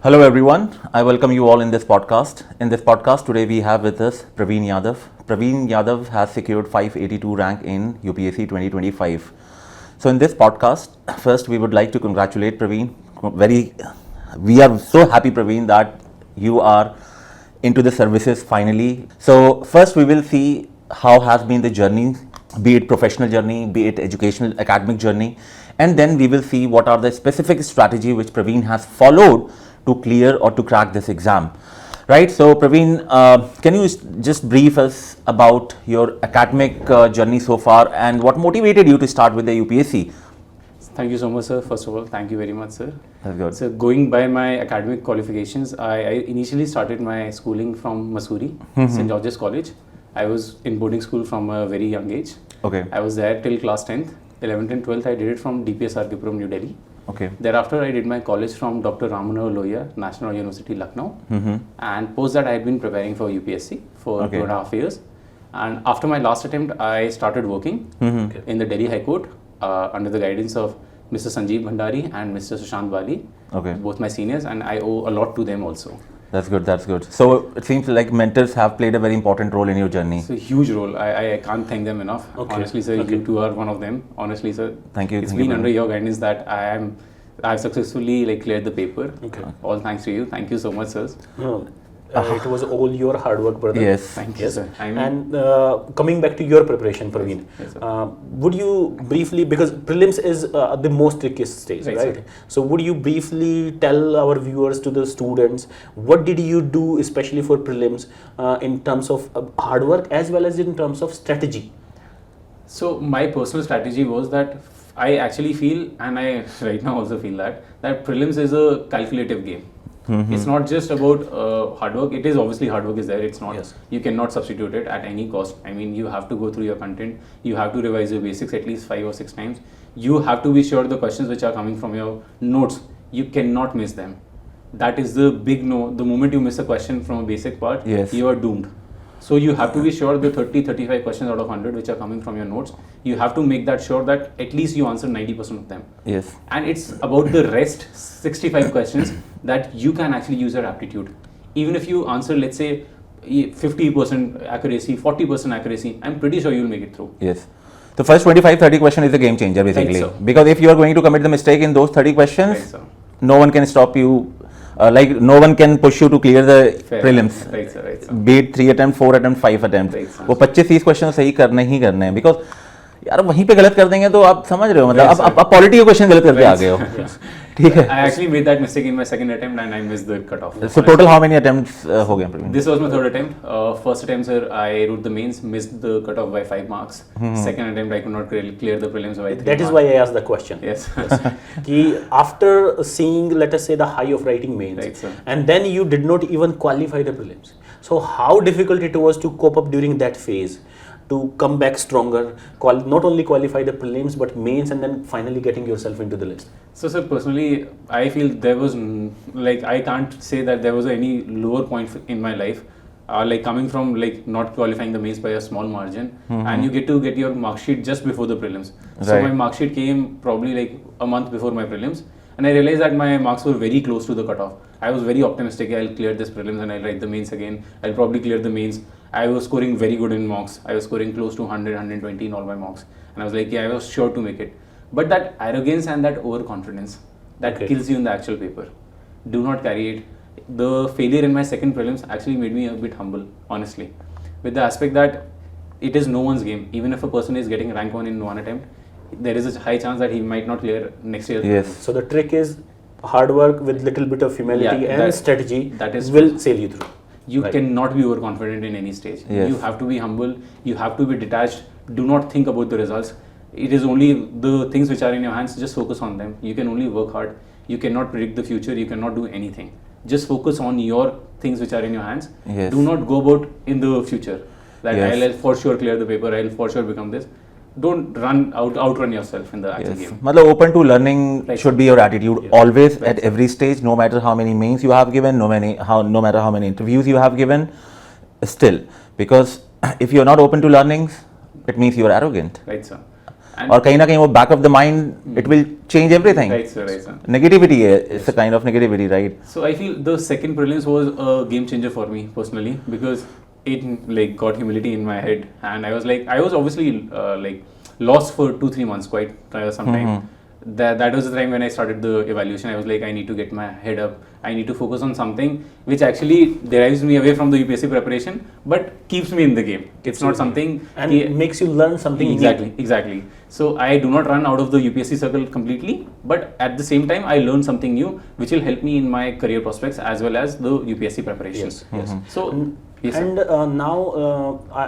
Hello everyone, I welcome you all in this podcast. In this podcast today we have with us Praveen Yadav. Praveen Yadav has secured 582 rank in UPSC 2025. So in this podcast, first we would like to congratulate Praveen. We are so happy Praveen that you are into the services finally. So first we will see how has been the journey, be it professional journey, be it educational academic journey, and then we will see what are the specific strategy which Praveen has followed to clear or to crack this exam, right? So Praveen, can you just brief us about your academic journey so far and what motivated you to start with the UPSC? Thank you so much, sir. First of all, thank you very much, sir. That's good. So going by my academic qualifications, I initially started my schooling from Mussoorie, St. George's College. I was in boarding school from a very young age. Okay. I was there till class 10th. 11th and 12th I did it from DPSR Kipuram, New Delhi. Okay. Thereafter, I did my college from Dr. Ramanohar Lohia, National University, Lucknow. And post that, I had been preparing for UPSC for 2.5 years. And after my last attempt, I started working in the Delhi High Court under the guidance of Mr. Sanjeev Bhandari and Mr. Sushant Bali, both my seniors, and I owe a lot to them also. That's good, that's good. So it seems like mentors have played a very important role in your journey. It's a huge role. I can't thank them enough. Honestly, sir, you two are one of them. Honestly, sir. Thank you. It's been under your guidance that I've successfully cleared the paper. All thanks to you. Thank you so much, sir. It was all your hard work, brother. Yes. Thank you, sir. And coming back to your preparation, Praveen, would you briefly, because prelims is the most trickiest stage, right? So would you briefly tell our viewers, to the students, what did you do especially for prelims in terms of hard work as well as in terms of strategy? So my personal strategy was that I actually feel, and I right now also feel that prelims is a calculative game. It's not just about hard work. It is obviously hard work is there. It's not, you cannot substitute it at any cost. I mean, you have to go through your content. You have to revise your basics at least 5 or 6 times. You have to be sure the questions which are coming from your notes, you cannot miss them. That is the big no. The moment you miss a question from a basic part, you are doomed. So you have to be sure the 30-35 questions out of 100 which are coming from your notes, you have to make that sure that at least you answer 90% of them. Yes. And it's about the rest 65 questions that you can actually use your aptitude. Even if you answer, let's say, 50% accuracy, 40% accuracy, I'm pretty sure you'll make it through. Yes. The first 25-30 question is a game changer basically. Right, because if you are going to commit the mistake in those 30 questions, no one can stop you. No one can push you to clear the prelims. Right, sir, right, sir. Be it 3 attempts, 4 attempts, 5 attempts. वो 25-30 question सही करने ही करने हैं, because यार वहीं पे गलत कर देंगे तो आप समझ रहे हो, मतलब आप पॉलिटी के क्वेश्चन गलत करके आ गए हो. ठीक है. I actually made that mistake in my second attempt and I missed the cutoff. So total how many attempts हो गए? This was my third attempt. First attempt, sir, I wrote the mains, missed the cutoff by 5 marks. Second attempt, I could not clear the prelims by 3 marks. That is why I asked the question. Yes. After seeing, let us say, the high of writing mains, and then you did not even qualify the prelims. So how difficult it was to cope up during that phase, to come back stronger, not only qualify the prelims but mains, and then finally getting yourself into the list? So, sir, personally, I feel there was, I can't say that there was any lower point in my life. Coming from not qualifying the mains by a small margin, and you get your mark sheet just before the prelims. So my mark sheet came probably a month before my prelims, and I realized that my marks were very close to the cutoff. I was very optimistic. I'll clear this prelims and I'll write the mains again. I'll probably clear the mains. I was scoring very good in mocks. I was scoring close to 100, 120 in all my mocks, and I was like, I was sure to make it. But that arrogance and that overconfidence that kills you in the actual paper. Do not carry it. The failure in my second prelims actually made me a bit humble, honestly, with the aspect that it is no one's game. Even if a person is getting rank 1 in one attempt, there is a high chance that he might not clear next year. Yes. So the trick is hard work with little bit of humility and strategy that will sail you through. You cannot be overconfident in any stage. You have to be humble. You have to be detached. Do not think about the results. It is only the things which are in your hands. Just focus on them. You can only work hard. You cannot predict the future. You cannot do anything. Just focus on your things which are in your hands. Do not go about in the future that I'll for sure clear the paper. I'll for sure become this. Don't outrun yourself in the actual game. मतलब open to learning should be your attitude always at every stage, no matter how many mains you have given, no matter how many interviews you have given, still, because if you're not open to learnings, it means you're arrogant. Right, sir. And और कहीं ना कहीं वो back of the mind it will change everything. Right, sir. Right, sir. Negativity है, it's a kind of negativity, right? So I feel the second prelims was a game changer for me personally, because it like got humility in my head, and I was obviously like lost for 2-3 months, quite some time. That was the time when I started the evaluation. I was like, I need to get my head up. I need to focus on something which actually derives me away from the UPSC preparation, but keeps me in the game. It's not something and makes you learn something exactly. So I do not run out of the UPSC circle completely, but at the same time I learn something new which will help me in my career prospects as well as the UPSC preparations. Yes. So yes, and now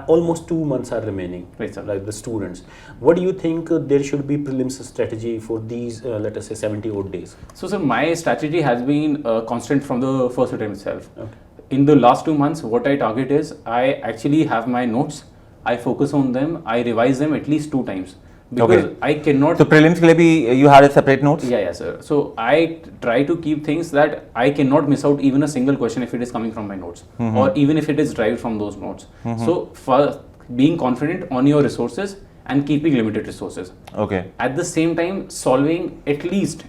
almost 2 months are remaining, right, sir. Like the students, what do you think there should be prelims strategy for these let us say 70 odd days? So sir, my strategy has been constant from the first attempt itself. Okay. In the last 2 months, what I target is I actually have my notes, I focus on them, I revise them at least 2 times. Because I cannot. So prelims के लिए भी you had a separate notes? Yeah, sir. So I try to keep things that I cannot miss out even a single question if it is coming from my notes, or even if it is derived from those notes. So for being confident on your resources and keeping limited resources. Okay. At the same time, solving at least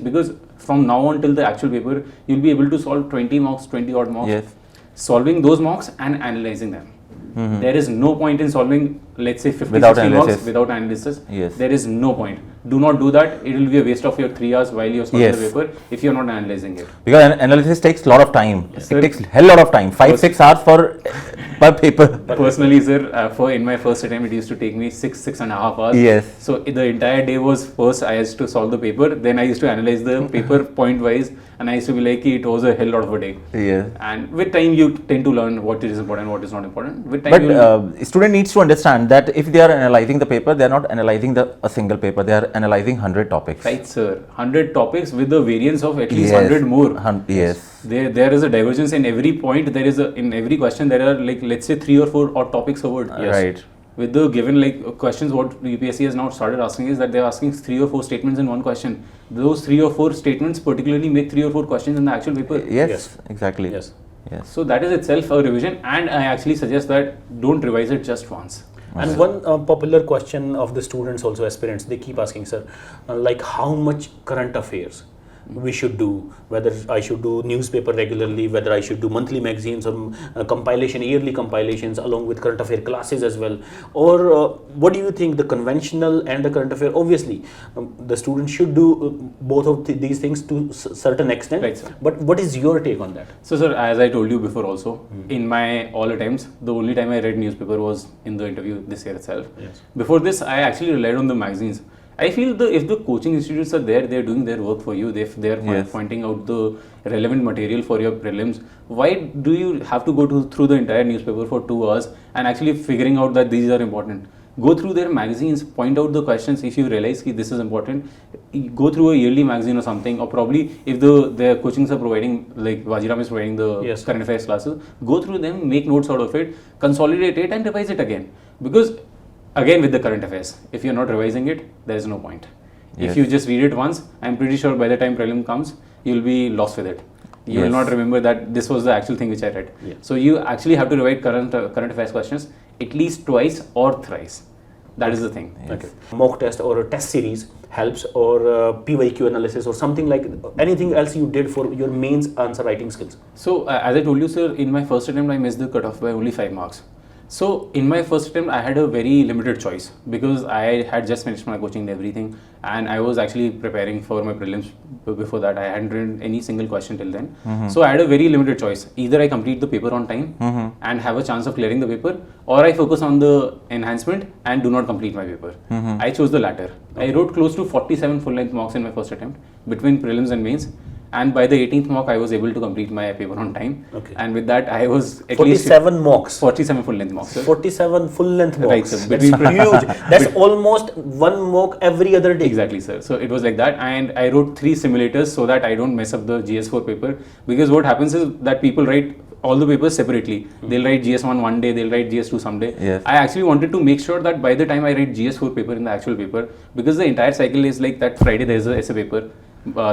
because from now on till the actual paper, you'll be able to solve 20 marks, 20 odd marks. Yes. Solving those marks and analyzing them. There is no point in solving, let's say 50, without 60 analysis. marks without analysis. Yes. There is no point. Do not do that. It will be a waste of your 3 hours while you're solving the paper if you're not analyzing it. Because analysis takes a lot of time. Yes, it takes hell lot of time. 5-6 hours per paper. Personally, sir, for in my first attempt, it used to take me 6.5 hours. Yes. So the entire day was first I used to solve the paper, then I used to analyze the paper point wise, and I used to be like, it was a hell lot of a day. Yes. And with time, you tend to learn what is important, what is not important. With time, but student needs to understand that if they are analyzing the paper, they are not analyzing a single paper. They are analyzing 100 topics. Right, sir. 100 topics with the variance of at least 100 more. Yes. There is a divergence in every point. There is in every question there are like, let's say 3 or 4 odd topics covered. Yes. Right. With the given like questions, what UPSC has now started asking is that they are asking 3 or 4 statements in one question. Those 3 or 4 statements particularly make 3 or 4 questions in the actual paper. Yes. Exactly. Yes. So that is itself a revision, and I actually suggest that don't revise it just once. And one popular question of the students, also aspirants, they keep asking, sir, like how much current affairs we should do, whether I should do newspaper regularly, whether I should do monthly magazines or yearly compilations along with current affair classes as well, or what do you think, the conventional and the current affair? Obviously the students should do both of these things to certain extent, right, sir. But what is your take on that? So sir, as I told you before also, in my all attempts, the only time I read newspaper was in the interview this year itself. Yes. Before this, I actually relied on the magazines. I feel if the coaching institutes are there, they're doing their work for you. If they're pointing out the relevant material for your prelims, why do you have to go through the entire newspaper for 2 hours and actually figuring out that these are important? Go through their magazines, point out the questions. If you realize that this is important, go through a yearly magazine or something, or probably if the coachings are providing, like Vajiram is providing the current affairs classes, go through them, make notes out of it, consolidate it and revise it again. Because again, with the current affairs, if you're not revising it, there is no point. If you just read it once, I'm pretty sure by the time prelim comes, you'll be lost with it. You will not remember that this was the actual thing which I read. So you actually have to revise current affairs questions at least twice or thrice. That is the thing. Okay. Mock test or a test series helps, or PYQ analysis or something like anything else you did for your mains answer writing skills? So as I told you, sir, in my first attempt, I missed the cutoff by only 5 marks. So in my first attempt, I had a very limited choice because I had just finished my coaching and everything, and I was actually preparing for my prelims before that. I hadn't written any single question till then. So I had a very limited choice. Either I complete the paper on time and have a chance of clearing the paper, or I focus on the enhancement and do not complete my paper. I chose the latter. I wrote close to 47 full-length mocks in my first attempt between prelims and mains. And by the 18th mock, I was able to complete my paper on time. Okay. And with that, I was at 47 mocks. 47 full-length mocks. Sir. 47 full-length mocks. Right, sir. That's huge. That's almost one mock every other day. Exactly, sir. So it was like that. And I wrote 3 simulators so that I don't mess up the GS4 paper. Because what happens is that people write all the papers separately. They'll write GS1 one day, they'll write GS2 someday. Yes. I actually wanted to make sure that by the time I write GS4 paper in the actual paper, because the entire cycle is like that Friday there's a essay paper,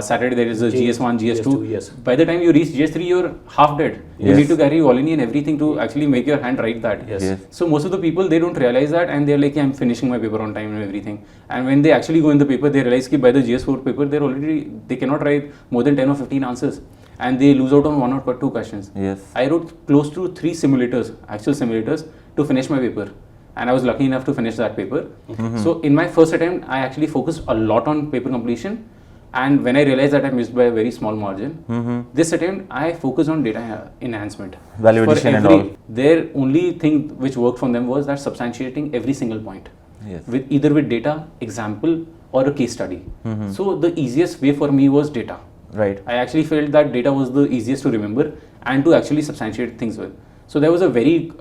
Saturday there is a GS1, GS2. Yes. By the time you reach GS3, you're half dead. You need to carry Volini and everything to actually make your hand write that. Yes. So most of the people, they don't realize that, and they're like, I'm finishing my paper on time and everything. And when they actually go in the paper, they realize that by the GS4 paper, they cannot write more than 10 or 15 answers. And they lose out on 1 or 2 questions. Yes. I wrote close to 3 simulators, actual simulators, to finish my paper. And I was lucky enough to finish that paper. So in my first attempt, I actually focused a lot on paper completion. And when I realized that I missed by a very small margin, this attempt, I focused on data enhancement. Value addition and all. Their only thing which worked for them was that substantiating every single point. Yes. With either with data, example, or a case study. So the easiest way for me was data. Right. I actually felt that data was the easiest to remember and to actually substantiate things with. So there was a very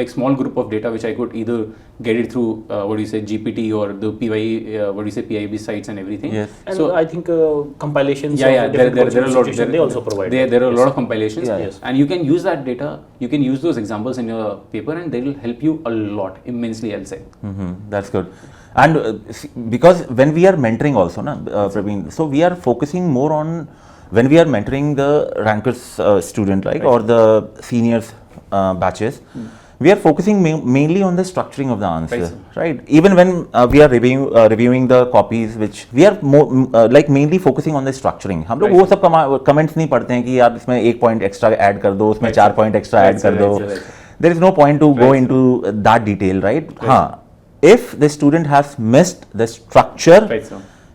small group of data which I could either get it through GPT or the PIB sites and everything. Yes. And so I think compilations. There are a lot. They also provide. There are a lot of compilations. Yes. And you can use that data. You can use those examples in your paper, and they will help you a lot, immensely, I'll say. That's good. And because when we are mentoring also, Praveen, so we are focusing more on when we are mentoring the rankers student, right, or the seniors batches, we are focusing mainly on the structuring of the answer, right? Even when we are reviewing the copies, which we are more mainly focusing on the structuring. हम लोग वो सब comments नहीं पढ़ते हैं कि यार इसमें 1 point extra add कर दो, उसमें 4 point extra add कर दो. There is no point to go into that detail, right? हाँ. If the student has missed the structure,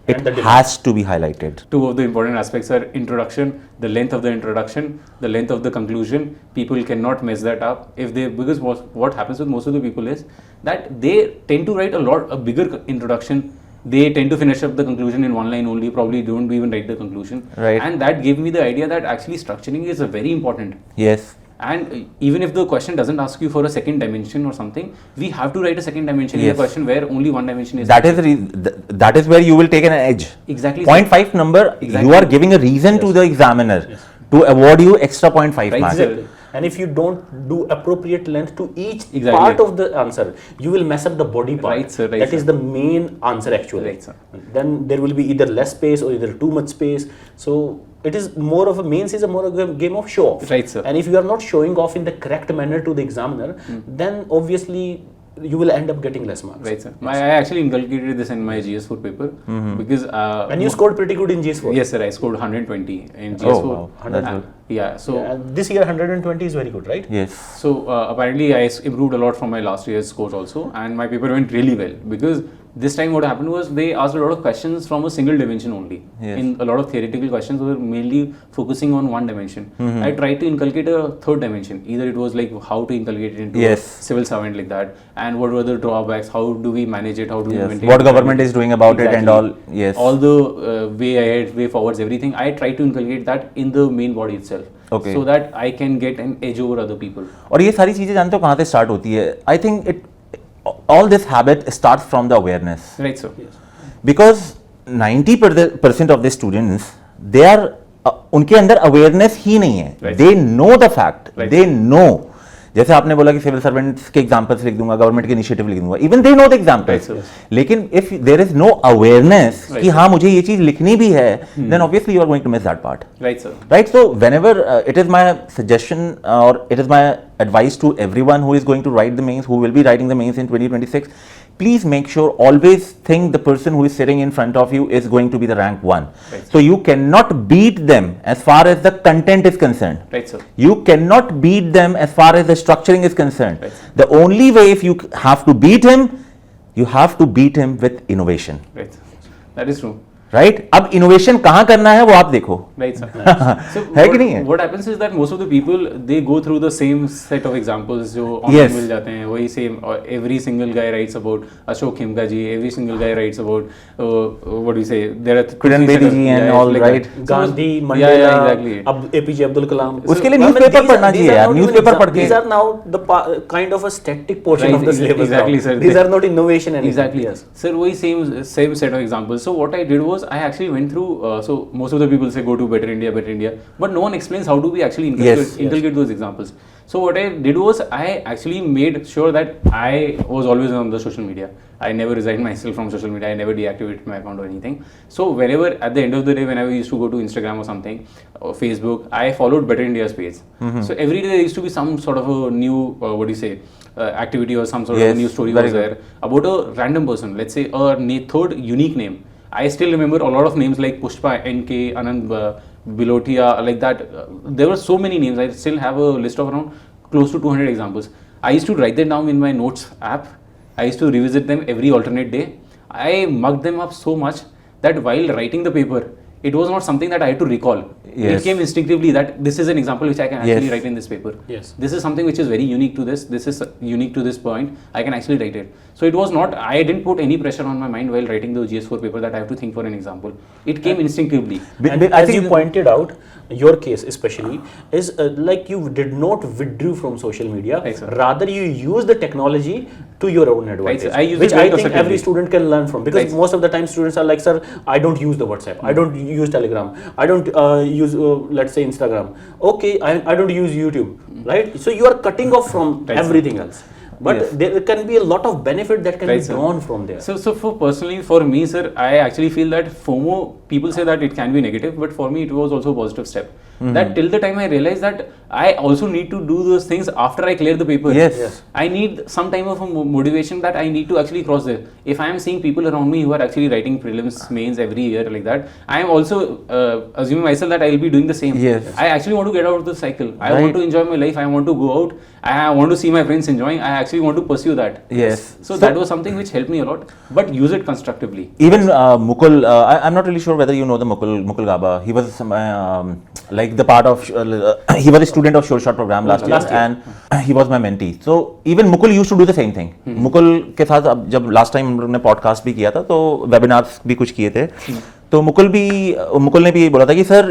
it has to be highlighted. 2 of the important aspects are introduction, the length of the introduction, the length of the conclusion. People cannot mess that up because what happens with most of the people is that they tend to write a bigger introduction. They tend to finish up the conclusion in 1 line only, probably don't even write the conclusion. Right. And that gave me the idea that actually structuring is very important. Yes. And even if the question doesn't ask you for a second dimension or something, we have to write a second dimension in a question where only 1 dimension is. That is where you will take an edge. Exactly. 0.5 number, you are giving a reason to the examiner to award you extra 0.5 marks. Exactly. And if you don't do appropriate length to each part of the answer, you will mess up the body part. Right, sir. That is the main answer actually. Right, sir. Then there will be either less space or either too much space. So it is more of a mains is a more of a game of show off. Right, sir. And if you are not showing off in the correct manner to the examiner, then obviously you will end up getting less marks. Right, sir. I actually inculcated this in my GS4 paper because. And you scored pretty good in GS4. Yes, sir. I scored 120 in GS4. Oh, wow. That's good. Yeah. So and this year 120 is very good, right? Yes. So apparently I improved a lot from my last year's scores also, and my paper went really well because this time what happened was they asked a lot of questions from a single dimension only. Yes. In a lot of theoretical questions were mainly focusing on 1 dimension. I tried to inculcate a 3rd dimension. Either it was like how to inculcate it into a civil servant like that, and what were the drawbacks, how do we manage it, how do we maintain what government is doing about it and all. Yes. All the way ahead, way forwards, everything. I tried to inculcate that in the main body itself. Okay. So that I can get an edge over other people. और ये सारी चीजें जानते हो कहाँ से start होती है? I think all this habit starts from the awareness. Right, sir. Yes. Because 90% of the students, they are उनके अंदर awareness ही नहीं है. Right. They know the fact. Right. They know. जैसे आपने बोला कि सिविल सर्वेंट्स के एग्जांपल्स लिख दूंगा, गवर्नमेंट के इनिशिएटिव लिख दूंगा, even they know the examples. लेकिन if there is no awareness कि हाँ मुझे ये चीज लिखनी भी है, then obviously you are going to miss that part. Right sir. Right. So whenever it is my suggestion or it is my advice to everyone who is going to write the mains, who will be writing the mains in 2026, please make sure, always think the person who is sitting in front of you is going to be the rank 1. Right. So you cannot beat them as far as the content is concerned. Right, sir. You cannot beat them as far as the structuring is concerned. Right. The only way, if you have to beat him, you have to beat him with innovation. Right. That is true. Right? अब innovation कहाँ करना है वो आप देखो. Right, sir. So है कि नहीं है? What happens is that most of the people they go through the same set of examples जो online मिल जाते हैं, वही same. Every single guy writes about Ashok Khimka ji. Every single guy writes about what do you say? There are Kiran Bedi ji and all, right? Gandhi, Mandela, yeah, exactly. APJ Abdul Kalam. उसके लिए newspaper पढ़ना चाहिए यार. Newspaper पढ़ के. These are now the kind of a static portion of the syllabus. Exactly, sir. These are not innovation anymore. Exactly. Yes. Sir, वही same set of examples. So what I did was was I actually went through, so most of the people say go to Better India, but no one explains how do we actually inculcate those examples. So what I did was I actually made sure that I was always on the social media. I never resigned myself from social media. I never deactivated my account or anything. So wherever, at the end of the day, whenever I used to go to Instagram or something, or Facebook, I followed Better India's page. So every day there used to be some sort of a new, activity or some sort of a new story was there about a random person. Let's say a third unique name. I still remember a lot of names like Pushpa, NK, Anand, Bilotia, like that. There were so many names. I still have a list of around close to 200 examples. I used to write them down in my notes app. I used to revisit them every alternate day. I mugged them up so much that while writing the paper, it was not something that I had to recall. It came instinctively that this is an example which I can actually write in this paper. This is something which is very unique to this. This is unique to this point. I can actually write it. So it was not, I didn't put any pressure on my mind while writing the GS4 paper that I have to think for an example. It came instinctively. And as you pointed out, your case especially is like you did not withdraw from social media. Rather, you use the technology to your own advantage, which I think every student can learn from, because most of the time students are like, sir, I don't use the WhatsApp, I don't use Telegram, I don't use let's say Instagram, okay, I don't use YouTube, right? So you are cutting off from everything else. But there can be a lot of benefit that can be drawn from there. So for me, sir, I actually feel that FOMO, people say that it can be negative, but for me it was also a positive step. That till the time I realized that I also need to do those things after I clear the paper. I need some time of a motivation that I need to actually cross there. If I am seeing people around me who are actually writing prelims, mains every year like that, I am also assuming myself that I will be doing the same. I actually want to get out of the cycle. I want to enjoy my life. I want to go out. I want to see my friends enjoying. I actually want to pursue that. So that was something which helped me a lot, but use it constructively. Even Mukul, I'm not really sure whether you know the Mukul Gaba. He was like the part of, he was a student of Sure Shot program last year, and he was my mentee. So even Mukul used to do the same thing. Mukul के साथ अब जब last time हम लोग ने podcast भी किया था, तो webinars भी कुछ किए थे. तो मुकुल ने भी बोला था कि sir,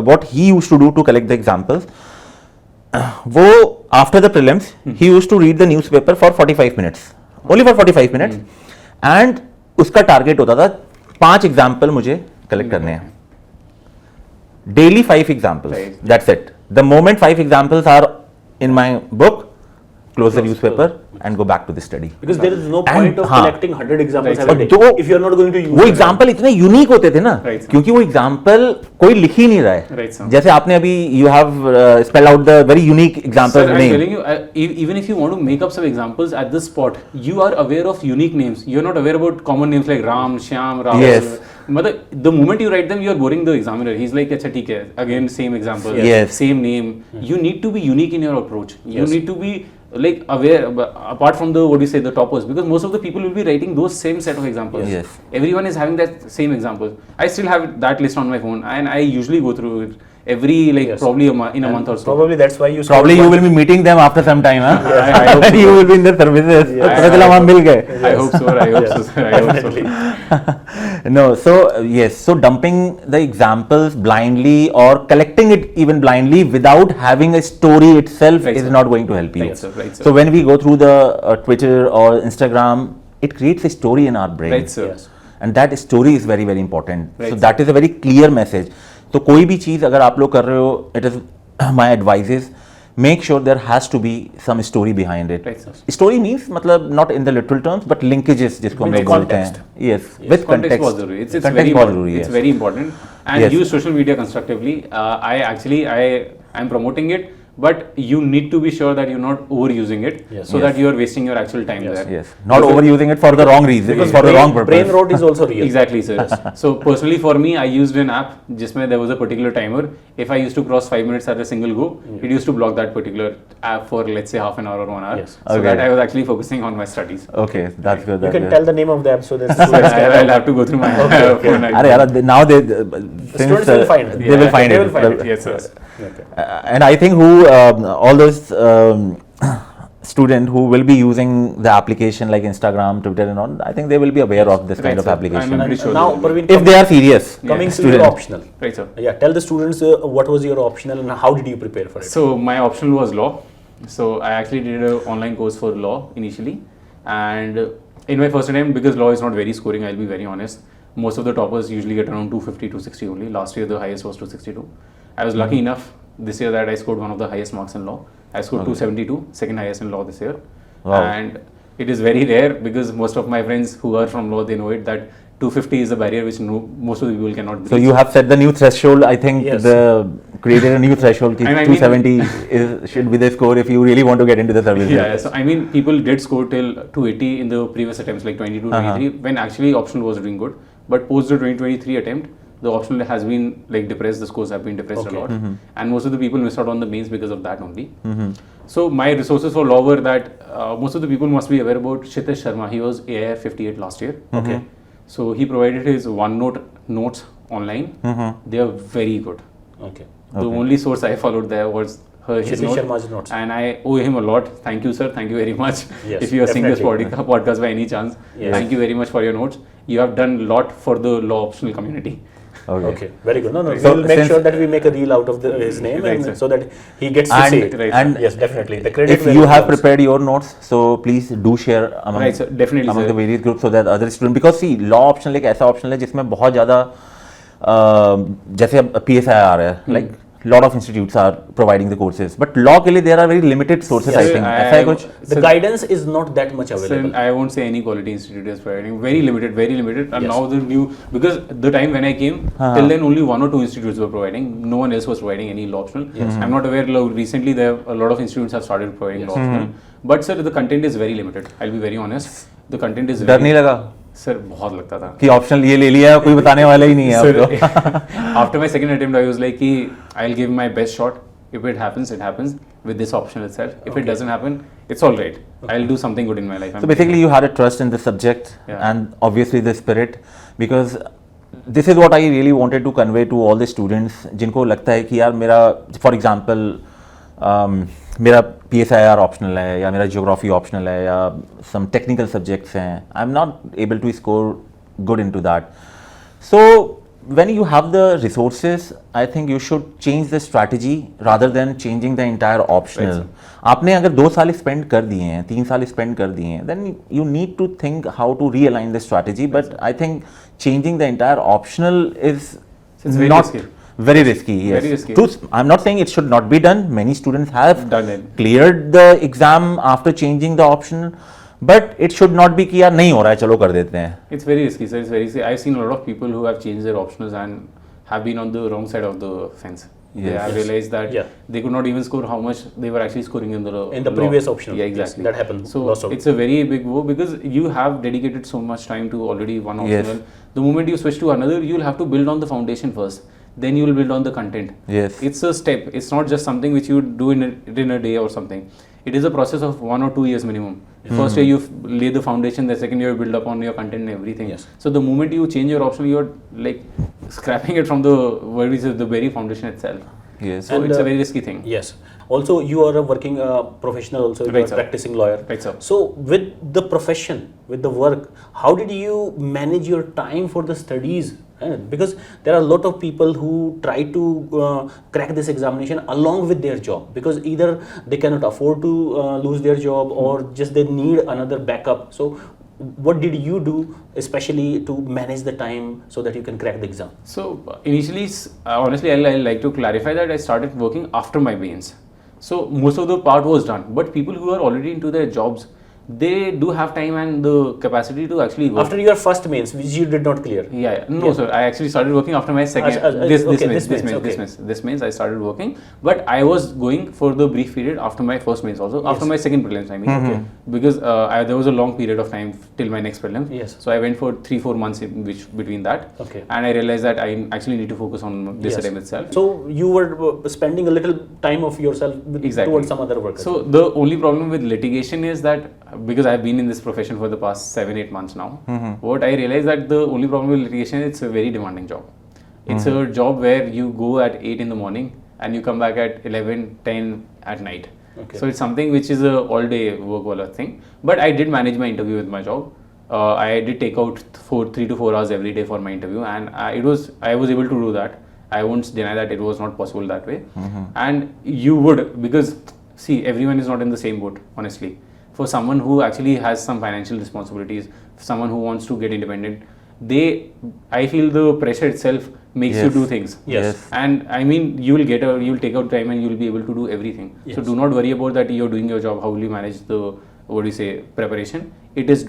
what he used to do to collect the examples, वो after the prelims, he used to read the newspaper for 45 minutes, only for 45 minutes, and उसका target होता था 5 example मुझे collect करने हैं. Daily 5 examples. That's it. The moment 5 examples are in my book, close the newspaper and go back to the study. Because there is no point of collecting 100 examples every day if you are not going to use वो example इतने unique होते थे ना, क्योंकि वो example कोई लिख ही नहीं रहा है. जैसे आपने अभी you have spelled out the very unique example name. I'm telling you, even if you want to make up some examples at this spot, you are aware of unique names. You are not aware about common names like Ram, Shyam, Rahul. The moment you write them, you are boring the examiner. He's like, "Acha, theek hai." Again, same example, same name. You need to be unique in your approach. You need to be like aware, apart from the the toppers, because most of the people will be writing those same set of examples. Everyone is having that same example. I still have that list on my phone, and I usually go through it every probably in a month or so. Probably that's why you will be meeting them after some time, huh? I hope so. You will be in their services. I hope so. I hope so. No, so dumping the examples blindly or collecting it even blindly without having a story itself is not going to help you. So when we go through the Twitter or Instagram, it creates a story in our brain. And that story is very, very important. So that is a very clear message. तो कोई भी चीज़ अगर आप लोग कर रहे हो, it is my advice is make sure there has to be some story behind it. Story means मतलब not in the literal terms but linkages जिसको हम लोग बोलते हैं. With context. It's very important. And use social media constructively. I'm promoting it. But you need to be sure that you're not overusing it, so that you are wasting your actual time there. Not overusing it for the wrong reason, for the wrong purpose. Brain rot is also real. Exactly, sir. So personally for me, I used an app, जिसमें there was a particular timer. If I used to cross 5 minutes at a single go, it used to block that particular app for let's say half an hour or 1 hour. So that I was actually focusing on my studies. Okay, that's good. You can tell the name of the app so that I'll have to go through my phone. Now students will find it. They will find it. Yes, sir. And I think all those students who will be using the application like Instagram, Twitter and all, I think they will be aware of this kind of application. I'm pretty sure. Now, Praveen, if they are serious. Coming to your optional. Right, sir. Yeah, tell the students what was your optional and how did you prepare for it? So my optional was law. So I actually did an online course for law initially. And in my first attempt, because law is not very scoring, I'll be very honest. most of the toppers usually get around 250, 260 only. Last year the highest was 262. I was lucky enough this year that I scored one of the highest marks in law. I scored 272, second highest in law this year. Wow. And it is very rare because most of my friends who are from law, they know it, that 250 is a barrier which most of the people cannot breach. So you have set the new threshold. I think created a new threshold. 270 should be the score if you really want to get into the service. Yeah, so I mean, people did score till 280 in the previous attempts, like 22, 23, when actually optional was doing good. But post the 2023 attempt, the optional has been like depressed. The scores have been depressed a lot, and most of the people missed out on the mains because of that only. So my resources for law were that most of the people must be aware about Kshitij Sharma. He was AIR 58 last year. Okay. So he provided his OneNote notes online. They are very good. Okay. The only source I followed there was his notes, and I owe him a lot. Thank you, sir. Thank you very much. Yes, if you are seeing this podcast by any chance, thank you very much for your notes. You have done a lot for the law optional community. Okay, very good. So we'll make sure that we make a reel out of his name, so that he gets to say it. And yes, definitely. The credit if you have prepared your notes, so please do share among the various groups so that other students, because see, law optional एक ऐसा optional है जिसमें बहुत ज़्यादा जैसे अब PSI आ रहा है, like lot of institutes are providing the courses, but law के लिए there are very limited sources. I think ऐसा है कुछ. The guidance is not that much available. I won't say any quality institute is providing. Very limited. And now the new, because the time when I came, till then only 1 or 2 institutes were providing. No one else was providing any law optional. I'm not aware. Recently, a lot of institutes have started providing law optional. But sir, the content is very limited. I'll be very honest. The content is. डर नहीं लगा? Sir बहुत लगता था कि optional ये ले लिया, कोई बताने वाला ही नहीं है आपको. After my second attempt, I was like कि I'll give my best shot. If it happens, it happens with this option itself. If it doesn't happen, it's all right. I'll do something good in my life. So basically, you had a trust in the subject and obviously the spirit, because this is what I really wanted to convey to all the students जिनको लगता है कि यार मेरा, for example, मेरा PSIR optional है या मेरा ज्योग्राफी ऑप्शनल है या सम टेक्निकल सब्जेक्ट्स हैं, I am not able to score good into that. So when you have the resources, I think you should change the strategy rather than changing the entire optional. आपने अगर 2 साल spend कर दिए हैं, 3 साल spend कर दिए हैं, then you need to think how to realign the strategy. But I think changing the entire optional is not very risky. Yes. Very risky. I'm not saying it should not be done. Many students have done it, cleared the exam after changing the option, but it should not be कि यार नहीं हो रहा है चलो कर देते हैं. It's very risky, sir. It's very risky. I've seen a lot of people who have changed their optionals and have been on the wrong side of the fence. They have realized that they could not even score how much they were actually scoring in the previous option. Yeah, exactly. That happened. So it's a very big woe because you have dedicated so much time to already one optional. The moment you switch to another, you'll have to build on the foundation first. Then you will build on the content. Yes. It's a step. It's not just something which you do in a day or something. It is a process of 1 or 2 years minimum. First year you lay the foundation, the second year you build up on your content and everything. Yes. So the moment you change your option, you're like scrapping it from the very foundation itself. Yes. So it's a very risky thing. Yes. Also, you are a working professional also, you are a practicing lawyer. Right, sir. So with the profession, with the work, how did you manage your time for the studies? Because there are a lot of people who try to crack this examination along with their job, because either they cannot afford to lose their job or just they need another backup. So what did you do especially to manage the time so that you can crack the exam? So initially, honestly, I like to clarify that I started working after my mains. So most of the part was done, but people who are already into their jobs, they do have time and the capacity to actually work. After your first mains, which you did not clear? No, sir. I actually started working after my second. This mains I started working, but I was going for the brief period after my first mains also. After my second prelims, I mean, because there was a long period of time till my next prelim. Yes. So I went for 3-4 months between that. Okay. And I realized that I actually need to focus on this attempt itself. So you were spending a little time of yourself towards some other work. So the only problem with litigation is that, because I've been in this profession for the past 7-8 months now, what I realized that the only problem with litigation, it's a very demanding job. It's a job where you go at 8 in the morning and you come back at 11-10 at night. Okay. So it's something which is a all day work wala thing. But I did manage my interview with my job. I did take out 3 to 4 hours every day for my interview, and I was able to do that. I won't deny that it was not possible that way. And you would, because see, everyone is not in the same boat, honestly. For someone who actually has some financial responsibilities, someone who wants to get independent, I feel the pressure itself makes you Yes. do things. Yes. And I mean, you'll take out time and you'll be able to do everything. So Yes. do not worry about that. You're doing your job. How will you manage the preparation? It is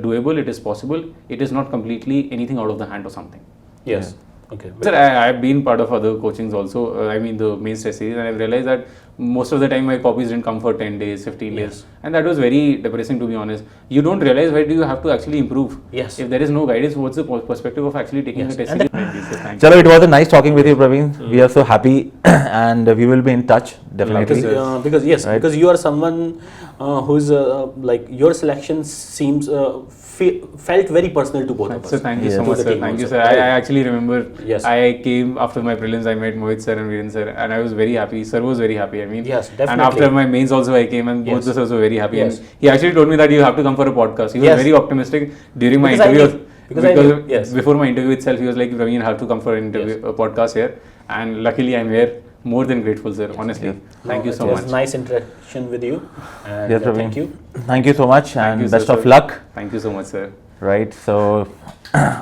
doable. It is possible. It is not completely anything out of the hand or something. Yes. Okay. Sir, I've been part of other coachings also. I mean, the main stress series, and I've realized that most of the time my copies didn't come for 10 days, 15 days. And that was very depressing, to be honest. You don't realize where do you have to actually improve. Yes. If there is no guidance, what's the perspective of actually taking Yes. the test? And series? So thank you. Chalo, it was a nice talking with you, Praveen. We are so happy and we will be in touch, definitely. Because yes, Right. because you are someone who's like your selection seems felt very personal to both of us. So thank you Yes. so To much, the sir. team Thank you, also. sir. I actually remember Yes. I came after my prelims. I met Mohit sir and Viren sir, and I was very happy. Sir was very happy. I mean, Yes, And definitely. after my mains also, I came, and both Yes. the sirs were very happy. Yes. And he actually told me that you have to come for a podcast. He was Yes. very optimistic during my Because I interview. knew- because I knew, yes. Before my interview itself, he was like, "Praveen, you have to come for an interview, a podcast here." And luckily, I'm here. More than grateful, sir. Honestly, thank you so It was much. nice interaction with you. And Yes, Praveen. thank you. Thank you so much and you, best sir, of sir. luck. Thank you so much, sir. Right, so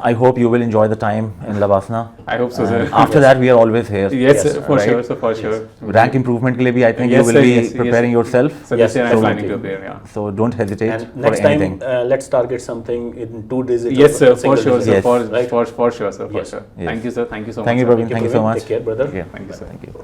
I hope you will enjoy the time in Lavasana. I hope so, sir. And after that, we are always here. Yes, Yes, sir, for right. sure, sir, for sure. Rank improvement ke liye bhi, I think Yes, you will sir, be yes, yes. preparing yourself. So Yes, this year I'm absolutely. planning to appear, yeah. So don't hesitate And for next anything. time, let's target something in 2 digits. Yes, sir, for single sure, digits. sir, Yes. for, Right. for sure, sir, for Yes. sure. Yes. Thank you, sir. Thank you so Thank much. you, sir. Praveen. Thank you so Praveen. much. Take care, brother. Yeah. Thank you, sir. Thank you.